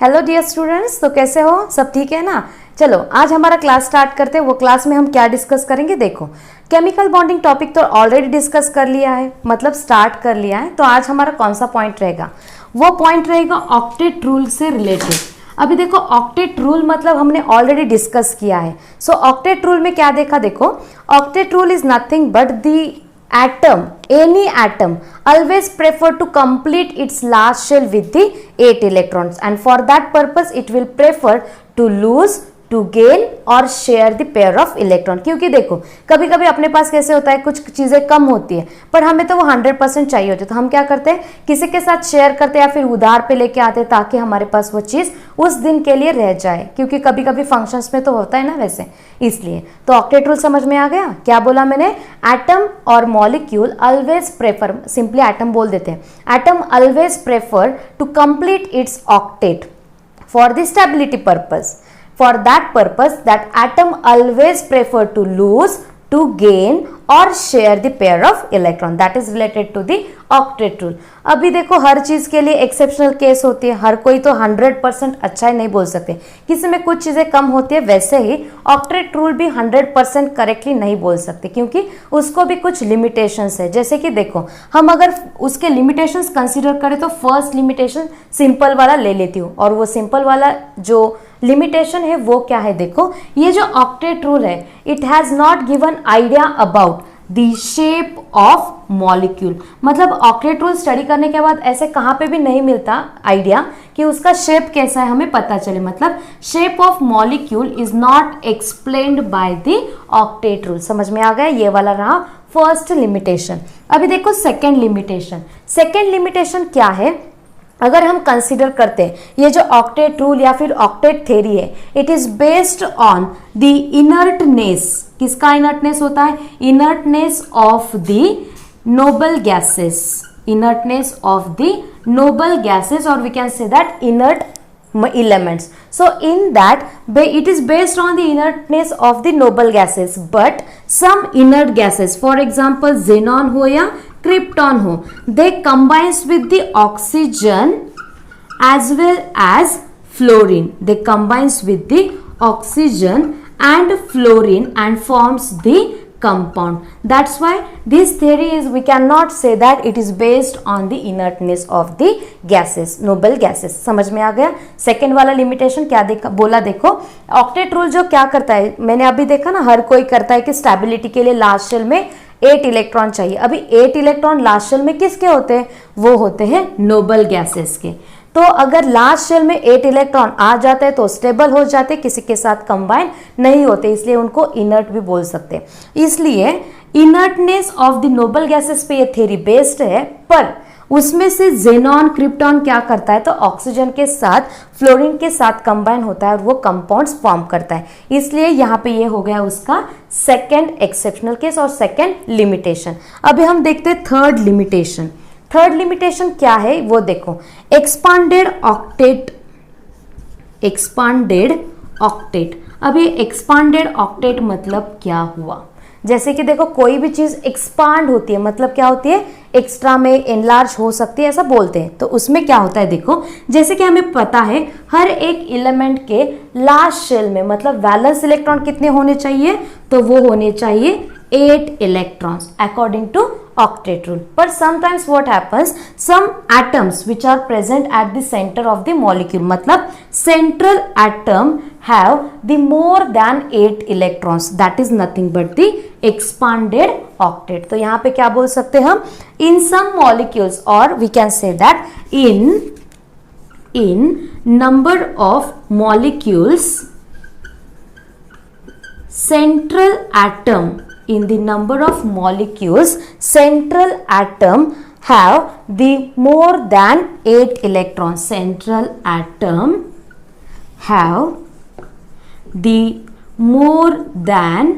Hello dear students, तो कैसे हो? सब ठीक है ना? चलो आज हमारा क्लास स्टार्ट करते हैं। वो क्लास में हम क्या डिस्कस करेंगे? देखो, केमिकल बॉन्डिंग टॉपिक तो ऑलरेडी डिस्कस कर लिया है, मतलब स्टार्ट कर लिया है। तो आज हमारा कौन सा पॉइंट रहेगा? वो पॉइंट रहेगा ऑक्टेट रूल से रिलेटेड। अभी देखो, ऑक्टेट रूल मतलब हमने ऑलरेडी डिस्कस किया है। सो ऑक्टेट रूल में क्या देखा? देखो, octet rule is nothing but the atom, any atom always prefer to complete its last shell with the 8 electrons, and for that purpose it will prefer to lose, to gain और share the pair of electron। क्योंकि देखो, कभी कभी अपने पास कैसे होता है, कुछ चीज़ें कम होती है पर हमें तो वो 100% चाहिए होती है, तो हम क्या करते हैं, किसी के साथ शेयर करते हैं या फिर उधार पे लेके आते हैं ताकि हमारे पास वो चीज़ उस दिन के लिए रह जाए। क्योंकि कभी कभी फंक्शंस में तो होता है ना वैसे, इसलिए। तो ऑक्टेट रूल समझ में आ गया? क्या बोला मैंने? एटम और molecule always prefer, simply atom बोल देते हैं, atom always prefer to complete its octet for the stability purpose. For that purpose, that atom always prefer to lose, to gain or share the pair of electron. That is related to the octet rule. अभी देखो, हर चीज के लिए exceptional case होती है, हर कोई तो 100% अच्छा ही नहीं बोल सकते, किसी में कुछ चीजें कम होती है। वैसे ही ऑक्टेट रूल भी 100% करेक्टली नहीं बोल सकते, क्योंकि उसको भी कुछ लिमिटेशंस है। जैसे कि देखो, हम अगर उसके लिमिटेशंस कंसीडर करें तो फर्स्ट लिमिटेशन सिंपल वाला ले लेती हूँ, और वो सिंपल वाला जो लिमिटेशन है वो क्या है? देखो, ये जो ऑक्टेट रूल है, it has not given idea about the shape of molecule. मतलब ऑक्टेट रूल स्टडी करने के बाद ऐसे कहाँ पे भी नहीं मिलता आइडिया कि उसका शेप कैसा है, हमें पता चले। मतलब shape of molecule is not explained by the octet rule. समझ में आ गया? ये वाला रहा फर्स्ट लिमिटेशन। अभी देखो सेकेंड लिमिटेशन। सेकेंड लिमिटेशन क्या है? अगर हम कंसिडर करते हैं ये जो ऑक्टेट रूल या फिर ऑक्टेट थ्योरी है, it is based on the inertness. किसका इनर्टनेस होता है? Inertness of the noble gases. Inertness of the noble gases, और we can say that inert elements. So in that it is based on the inertness of the noble gases, but some inert gases, for example xenon हो या krypton हो, they combines with the oxygen as well as fluorine. They combines with the oxygen and fluorine and forms the compound. That's why this theory is, we cannot say that it is based on the inertness of the gases, noble gases. समझ में आ गया? Second वाला limitation क्या देखा बोला? देखो, octet rule जो क्या करता है, मैंने अभी देखा ना, हर कोई करता है कि स्टेबिलिटी के लिए लास्ट शेल में 8 इलेक्ट्रॉन चाहिए। अभी 8 इलेक्ट्रॉन लास्ट शेल में किसके होते हैं? वो होते हैं नोबल गैसेस के। तो अगर लास्ट शेल में 8 इलेक्ट्रॉन आ जाते हैं तो स्टेबल हो जाते, किसी के साथ कंबाइन नहीं होते, इसलिए उनको इनर्ट भी बोल सकते हैं। इसलिए inertness of the noble gases पे ये थ्योरी बेस्ड है, पर उसमें से जेनॉन क्रिप्टॉन क्या करता है, तो ऑक्सीजन के साथ फ्लोरीन के साथ कंबाइन होता है और वो कंपाउंड्स फॉर्म करता है। इसलिए यहाँ पे ये हो गया उसका सेकेंड एक्सेप्शनल केस और सेकेंड लिमिटेशन। अभी हम देखते हैं थर्ड लिमिटेशन। थर्ड लिमिटेशन क्या है वो देखो, एक्सपांडेड ऑक्टेट। Expanded octet. अब ये एक्सपांडेड ऑक्टेट मतलब क्या हुआ? जैसे कि देखो, कोई भी चीज एक्सपांड होती है मतलब क्या होती है? एक्स्ट्रा में एनलार्ज हो सकती है, ऐसा बोलते हैं। तो उसमें क्या होता है? देखो, जैसे कि हमें पता है हर एक एलिमेंट के लास्ट शेल में मतलब वैलेंस इलेक्ट्रॉन कितने होने चाहिए? तो वो होने चाहिए 8 electrons according to octet rule. But sometimes what happens, some atoms which are present at the center of the molecule, मतलब central atom have the more than 8 electrons, that is nothing but the expanded octet. तो यहाँ पे क्या बोल सकते हैं हम? In some molecules, or we can say that in number of molecules, central atom, in the number of molecules, central atom have the more than 8 electrons. Central atom have the more than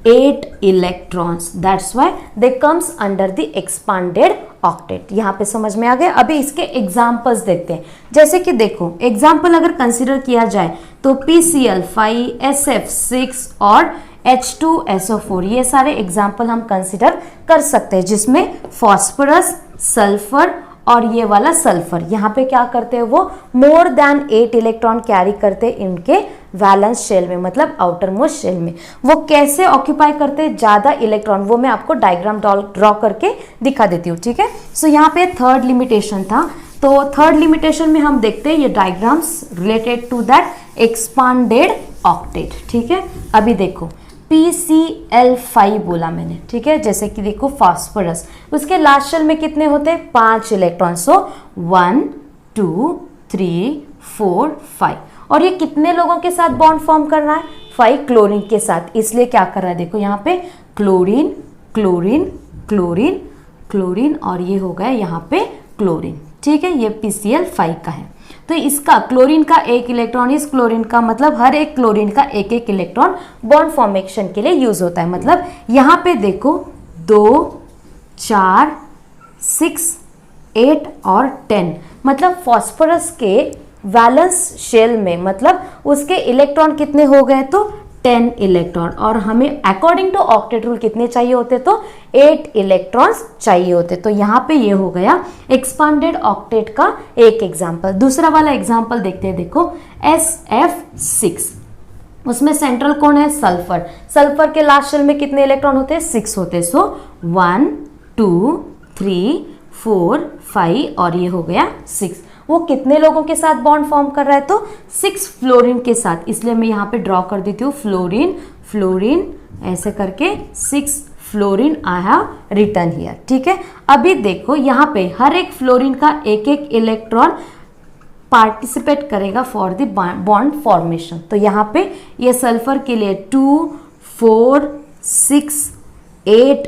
8 electrons. That's why they comes under the expanded octet. यहाँ पे समझ में आ गया? अभी इसके examples देखते हैं। जैसे कि देखो, एग्जाम्पल अगर कंसिडर किया जाए तो PCl5, SF6 और H2SO4, ये सारे एग्जाम्पल हम कंसिडर कर सकते हैं, जिसमें फॉस्फोरस, सल्फर और ये वाला सल्फर, यहाँ पे क्या करते हैं वो मोर देन 8 इलेक्ट्रॉन कैरी करते हैं इनके वैलेंस शेल में, मतलब आउटर मोस्ट शेल में। वो कैसे ऑक्यूपाई करते हैं ज्यादा इलेक्ट्रॉन, वो मैं आपको डायग्राम ड्रॉ करके दिखा देती हूँ, ठीक है। सो यहाँ पे थर्ड लिमिटेशन था, तो थर्ड लिमिटेशन में हम देखते हैं ये diagrams related to that expanded octet, ठीक है। अभी देखो PCl5 बोला मैंने, ठीक है। जैसे कि देखो फास्फोरस, उसके लास्ट शेल में कितने होते हैं 5 इलेक्ट्रॉन, सो 1 2 3 4 5, और ये कितने लोगों के साथ बॉन्ड फॉर्म कर रहा है 5 क्लोरीन के साथ, इसलिए क्या कर रहा है देखो यहाँ पे क्लोरीन क्लोरीन क्लोरीन क्लोरीन और ये हो गया यहाँ पे क्लोरीन, ठीक है। ये PCl5 का है। तो इसका क्लोरीन का एक इलेक्ट्रॉन, इस क्लोरीन का मतलब हर एक क्लोरीन का एक एक इलेक्ट्रॉन बॉन्ड फॉर्मेशन के लिए यूज होता है। मतलब यहाँ पे देखो 2 4 6 8 और 10, मतलब फॉस्फोरस के वैलेंस शेल में मतलब उसके इलेक्ट्रॉन कितने हो गए तो 10 इलेक्ट्रॉन, और हमें अकॉर्डिंग टू ऑक्टेट रूल कितने चाहिए होते तो 8 इलेक्ट्रॉन्स चाहिए होते। तो यहाँ पे ये हो गया एक्सपांडेड ऑक्टेट का एक एग्जांपल। दूसरा वाला एग्जांपल देखते हैं, देखो SF6, उसमें सेंट्रल कौन है सल्फर, सल्फर के लास्ट शेल में कितने इलेक्ट्रॉन होते हैं 6 होते हैं, सो 1 2 3 4 5 और ये हो गया 6। वो कितने लोगों के साथ बॉन्ड फॉर्म कर रहा है तो 6 फ्लोरीन के साथ, इसलिए मैं यहाँ पे ड्रॉ कर देती हूँ फ्लोरीन फ्लोरीन ऐसे करके 6 fluorine I have written here, ठीक है। अभी देखो यहाँ पे हर एक फ्लोरीन का एक एक इलेक्ट्रॉन पार्टिसिपेट करेगा फॉर द बॉन्ड फॉर्मेशन। तो यहाँ पे ये सल्फर के लिए 2 4 6 8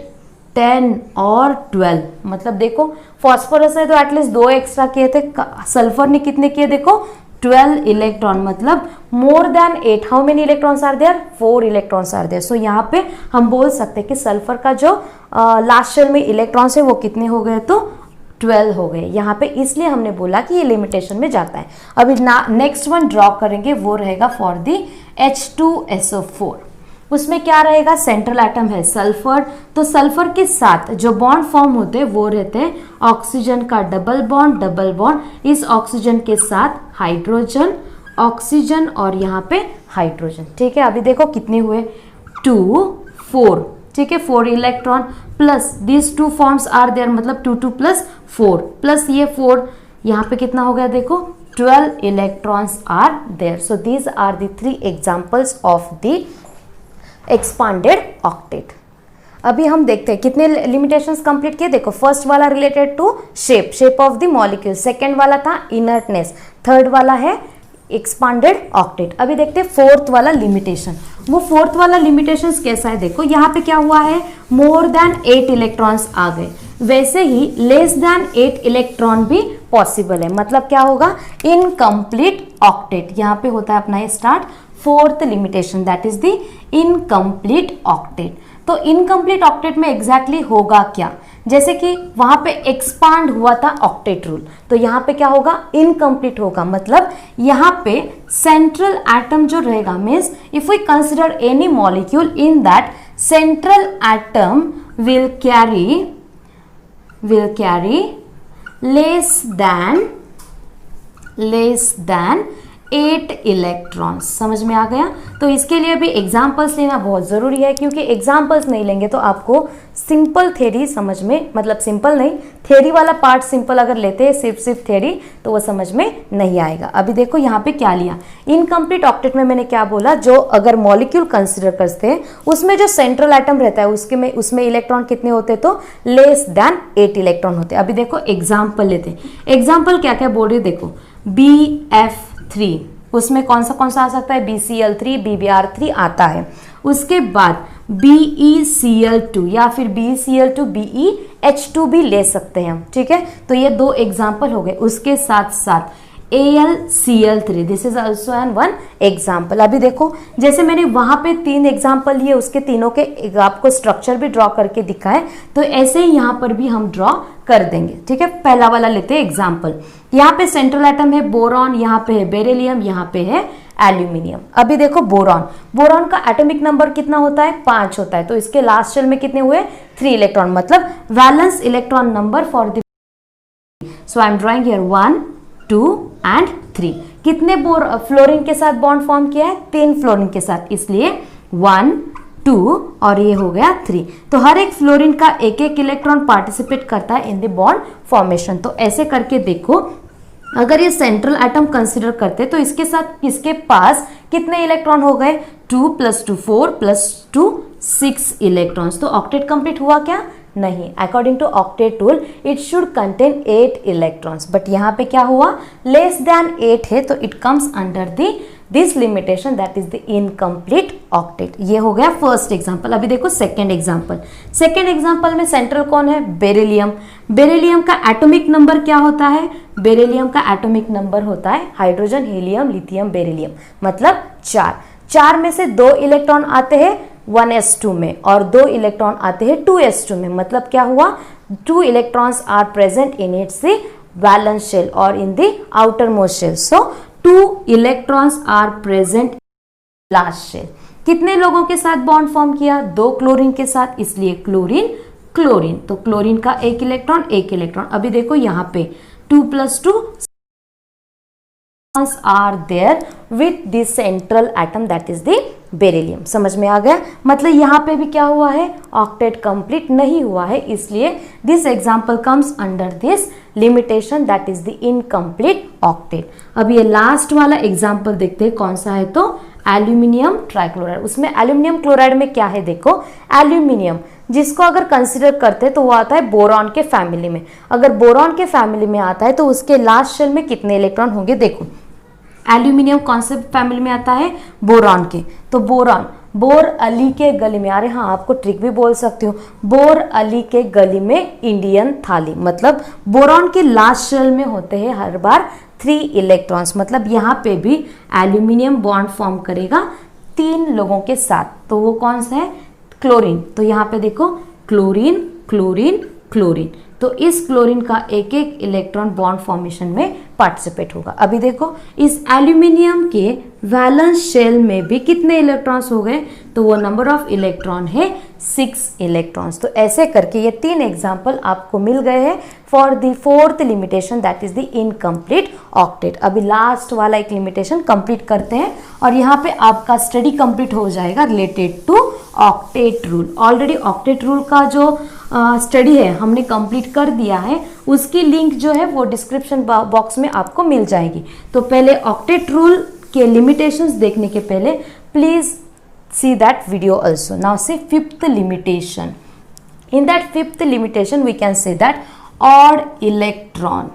10 और 12, मतलब देखो फॉस्फोरस है तो एटलीस्ट 2 एक्स्ट्रा किए थे, सल्फर ने कितने किए देखो 12 इलेक्ट्रॉन, मतलब more than 8। How many electrons are there 4 electrons are there. So यहाँ पे हम बोल सकते हैं कि सल्फर का जो लास्ट शेल में इलेक्ट्रॉन्स है वो कितने हो गए तो 12 हो गए यहाँ पे, इसलिए हमने बोला कि ये लिमिटेशन में जाता है। अभी नेक्स्ट वन ड्रॉ करेंगे, वो रहेगा फॉर दी H2SO4। उसमें क्या रहेगा सेंट्रल एटम है सल्फर, तो सल्फर के साथ जो बॉन्ड फॉर्म होते हैं वो रहते हैं ऑक्सीजन का डबल बॉन्ड, इस ऑक्सीजन के साथ हाइड्रोजन, ऑक्सीजन और यहाँ पे हाइड्रोजन, ठीक है। अभी देखो कितने हुए 2 4, ठीक है, 4 electron plus this 2 forms are there, मतलब 2 2 प्लस 4 प्लस ये 4, यहाँ पे कितना हो गया देखो 12 electrons are there. So these are the 3 examples of the expanded octet. अभी हम देखते हैं कितने लिमिटेशंस कंप्लीट किए। देखो फर्स्ट वाला related to shape of the molecule, second वाला था इनर्टनेस, थर्ड वाला है एक्सपांडेड ऑक्टेट। अभी देखते हैं फोर्थ वाला लिमिटेशन। वो फोर्थ वाला लिमिटेशन कैसा है देखो, यहाँ पे क्या हुआ है मोर देन 8 इलेक्ट्रॉन्स आ गए, वैसे ही लेस देन 8 इलेक्ट्रॉन भी पॉसिबल है, मतलब क्या होगा इनकम्प्लीट ऑक्टेट। यहाँ पे होता है अपना ये start fourth limitation, that is the incomplete octet. तो इनकम्प्लीट ऑक्टेट में एग्जैक्टली होगा क्या, जैसे कि वहां पे एक्सपांड हुआ था ऑक्टेट रूल, तो यहाँ पे क्या होगा इनकम्प्लीट होगा, मतलब यहाँ पे सेंट्रल एटम जो रहेगा means if we consider any molecule in that central atom will carry less than 8 electrons. समझ में आ गया। तो इसके लिए भी एग्जाम्पल्स लेना बहुत ज़रूरी है, क्योंकि एग्जाम्पल्स नहीं लेंगे तो आपको सिंपल थ्योरी समझ में, मतलब सिंपल नहीं, थ्योरी वाला पार्ट सिंपल अगर लेते हैं सिर्फ थ्योरी तो वो समझ में नहीं आएगा। अभी देखो यहाँ पे क्या लिया इनकम्प्लीट ऑक्टेट में, मैंने क्या बोला, जो अगर मॉलिक्यूल कंसिडर करते हैं उसमें जो सेंट्रल एटम रहता है उसमें इलेक्ट्रॉन कितने होते तो लेस देन 8 इलेक्ट्रॉन होते। अभी देखो एग्जाम्पल लेते हैं, एग्जाम्पल क्या क्या बोल रही देखो BF3, उसमें कौन सा आ सकता है BCl3 BBr3 आता है। उसके बाद BeCl2 या फिर BeCl2 BeH2 भी ले सकते हैं हम, ठीक है। तो ये 2 एग्जाम्पल हो गए। उसके साथ साथ AlCl3, this is also an one example. अभी देखो जैसे मैंने वहां पे 3 एग्जाम्पल लिए, उसके तीनों के आपको स्ट्रक्चर भी ड्रॉ करके दिखाए, तो ऐसे ही यहाँ पर भी हम ड्रॉ कर देंगे, ठीक है। पहला वाला लेते हैं एग्जाम्पल। यहाँ पे सेंट्रल एटम है बोरॉन, यहाँ पे है बेरिलियम, यहाँ पे है एल्यूमिनियम। अभी देखो बोरॉन का एटॉमिक नंबर कितना होता है 5 होता है, तो इसके लास्ट शेल में कितने हुए 3 इलेक्ट्रॉन, मतलब valence electron number for the so I am drawing here 1 2 and 3। कितने फ्लोरीन के साथ बॉन्ड फॉर्म किया है? 3 फ्लोरीन के साथ, इसलिए 1 2 और ये हो गया 3। तो हर एक फ्लोरीन का एक एक इलेक्ट्रॉन पार्टिसिपेट करता है इन द बॉन्ड फॉर्मेशन। तो ऐसे करके देखो, अगर ये सेंट्रल एटम कंसिडर करते तो इसके साथ किसके पास कितने इलेक्ट्रॉन हो गए? 2 + 2 4 + 2 6 इलेक्ट्रॉन्स। तो ऑक्टेट कंप्लीट हुआ क्या? नहीं। According to octet rule it should contain 8 electrons, but यहाँ पे क्या हुआ? लेस देन 8 है, तो it comes under this limitation, that is the incomplete octet. ये हो गया फर्स्ट एग्जांपल। अभी देखो सेकेंड एग्जांपल। सेकेंड एग्जांपल में सेंट्रल कौन है? बेरिलियम। बेरिलियम का एटॉमिक नंबर क्या होता है? बेरिलियम का एटॉमिक नंबर होता है हाइड्रोजन, हीलियम, लिथियम, बेरिलियम, मतलब 4। 4 में से 2 इलेक्ट्रॉन आते हैं 1s2 में और 2 इलेक्ट्रॉन आते हैं 2s2 में। मतलब क्या हुआ? 2 electrons are present in its valence shell और in the outermost shell. So 2 electrons are present last shell. कितने लोगों के साथ बॉन्ड फॉर्म किया? 2 क्लोरीन के साथ, इसलिए क्लोरीन क्लोरीन। तो क्लोरीन का एक इलेक्ट्रॉन। अभी देखो यहाँ पे 2 + 2 are there with the central atom, that is the beryllium. समझ में आ गया? मतलब यहाँ पे भी क्या हुआ है? ऑक्टेट कंप्लीट नहीं हुआ है, इसलिए this example comes under this limitation, that is the incomplete octet. अब ये लास्ट वाला एग्जाम्पल देखते हैं कौन सा है, तो एल्यूमिनियम ट्राइक्लोराइड। उसमें एल्यूमिनियम क्लोराइड में क्या है? देखो, एल्यूमिनियम जिसको अगर कंसिडर करते हैं तो वो आता है बोरॉन के फैमिली में। अगर बोरॉन के फैमिली में आता है तो उसके लास्ट शेल में कितने इलेक्ट्रॉन होंगे? देखो, एल्यूमिनियम कौन से फैमिली में आता है? बोरॉन के। तो बोरॉन, बोर अली के गली में, अरे हाँ आपको ट्रिक भी बोल सकते हो, बोर अली के गली में इंडियन थाली। मतलब बोरॉन के लास्ट शेल में होते हैं हर बार 3 इलेक्ट्रॉन्स। मतलब यहाँ पे भी एल्यूमिनियम बॉन्ड फॉर्म करेगा 3 लोगों के साथ। तो वो कौन सा है? क्लोरीन। तो यहाँ पे देखो, क्लोरीन क्लोरीन क्लोरीन। तो इस क्लोरीन का एक एक इलेक्ट्रॉन बॉन्ड फॉर्मेशन में पार्टिसिपेट होगा। अभी देखो, इस एल्यूमिनियम के वैलेंस शेल में भी कितने इलेक्ट्रॉन्स हो गए? तो वो नंबर ऑफ इलेक्ट्रॉन है 6 इलेक्ट्रॉन्स। तो ऐसे करके ये 3 एग्जाम्पल आपको मिल गए हैं for the 4th limitation, that is the incomplete octet. अभी लास्ट वाला एक लिमिटेशन कंप्लीट करते हैं और यहाँ पे आपका स्टडी कंप्लीट हो जाएगा related to octet rule. Already octet rule का जो स्टडी है हमने कंप्लीट कर दिया है, उसकी लिंक जो है वो डिस्क्रिप्शन बॉक्स में आपको मिल जाएगी। तो पहले ऑक्टेट रूल के लिमिटेशंस देखने के पहले please see that video also. Now see 5th limitation. In that 5th limitation we can say that odd electron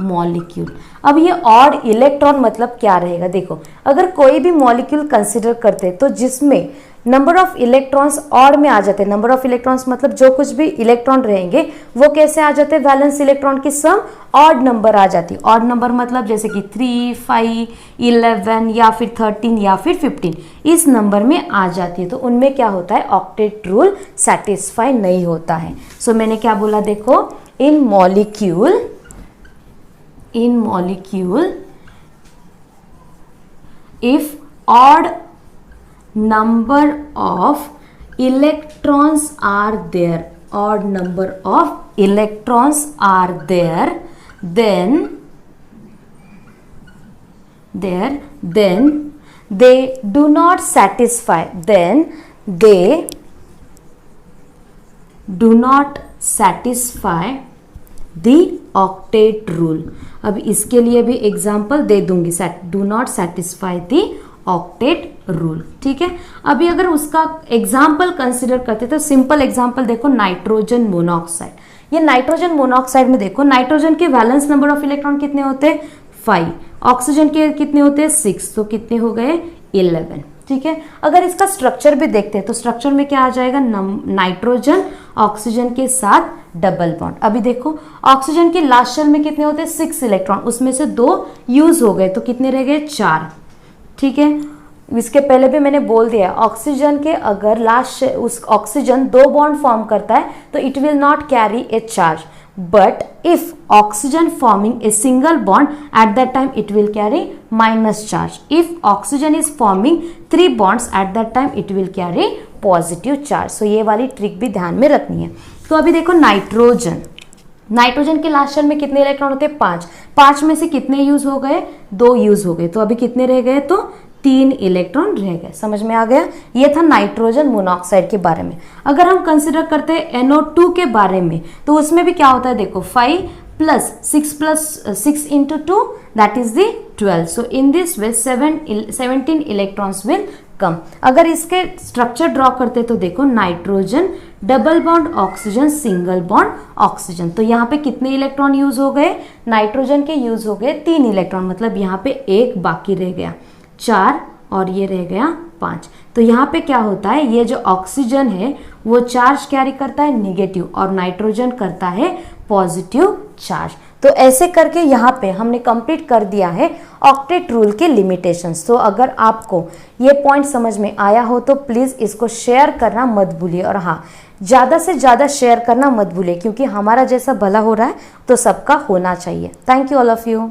molecule. अब ये odd electron मतलब क्या रहेगा? देखो, अगर कोई भी मॉलिक्यूल कंसिडर करते हैं तो जिसमें नंबर ऑफ इलेक्ट्रॉन्स ऑड में आ जाते हैं, नंबर ऑफ इलेक्ट्रॉन्स मतलब जो कुछ भी इलेक्ट्रॉन रहेंगे वो कैसे आ जाते हैं? वैलेंस इलेक्ट्रॉन की सम ऑड नंबर आ जाती है। ऑड नंबर मतलब जैसे कि 3 5 11 या फिर 13 या फिर 15 इस नंबर में आ जाती है। तो उनमें क्या होता है? ऑक्टेट रूल सेटिस्फाई नहीं होता है। सो मैंने क्या बोला? देखो, in molecule if odd number of electrons are there, odd number of electrons are there, then they do not satisfy, then they do not satisfy the octet rule। अब इसके लिए भी एग्जाम्पल दे दूंगी, do not satisfy the octet rule. ठीक है, अभी अगर उसका एग्जाम्पल कंसिडर करते तो सिंपल एग्जाम्पल देखो, नाइट्रोजन मोनोऑक्साइड। ये नाइट्रोजन मोनोऑक्साइड में देखो, नाइट्रोजन के वैलेंस नंबर ऑफ इलेक्ट्रॉन कितने होते हैं? 5। ऑक्सीजन के कितने होते हैं? 6। तो कितने हो गए? 11। ठीक है, अगर इसका स्ट्रक्चर भी देखते हैं तो स्ट्रक्चर में क्या आ जाएगा? नाइट्रोजन ऑक्सीजन के साथ डबल बॉन्ड। अभी देखो, ऑक्सीजन के लास्ट शेल में कितने होते हैं? 6 इलेक्ट्रॉन, उसमें से 2 यूज हो गए, तो कितने रह गए? 4। ठीक है, इसके पहले भी मैंने बोल दिया, ऑक्सीजन के अगर लास्ट उस ऑक्सीजन 2 बॉन्ड फॉर्म करता है तो it will not carry a charge, but if oxygen forming a single bond at that time it will carry minus charge. If oxygen is forming 3 bonds at that time it will carry positive charge. So ये वाली trick भी ध्यान में रखनी है। तो अभी देखो, नाइट्रोजन नाइट्रोजन के लास्ट शेल में कितने इलेक्ट्रॉन होते हैं? 5। 5 में से कितने यूज हो गए? 2 यूज हो गए, तो अभी कितने रह गए? तो 3 इलेक्ट्रॉन रह गए। समझ में आ गया? ये था नाइट्रोजन मोनोऑक्साइड के बारे में। अगर हम कंसिडर करते हैं NO2 के बारे में, तो उसमें भी क्या होता है? देखो 5 plus 6 into 2 that is the 12. So in this way 17 electrons will come. अगर इसके स्ट्रक्चर ड्रॉ करते तो देखो nitrogen double bond oxygen single bond oxygen, तो यहाँ पे कितने इलेक्ट्रॉन यूज हो गए? नाइट्रोजन के यूज हो गए 3 इलेक्ट्रॉन, मतलब यहाँ पे 1 बाकी रह गया, 4 और ये रह गया 5। तो यहाँ पे क्या होता है? ये जो ऑक्सीजन है वो चार्ज कैरी करता है नेगेटिव और नाइट्रोजन करता है पॉजिटिव चार्ज। तो ऐसे करके यहाँ पे हमने कंप्लीट कर दिया है ऑक्टेट रूल के लिमिटेशंस। तो अगर आपको ये पॉइंट समझ में आया हो तो प्लीज़ इसको शेयर करना मत भूलिए, और हाँ, ज़्यादा से ज़्यादा शेयर करना मत भूलिए, क्योंकि हमारा जैसा भला हो रहा है तो सबका होना चाहिए। Thank you all of you.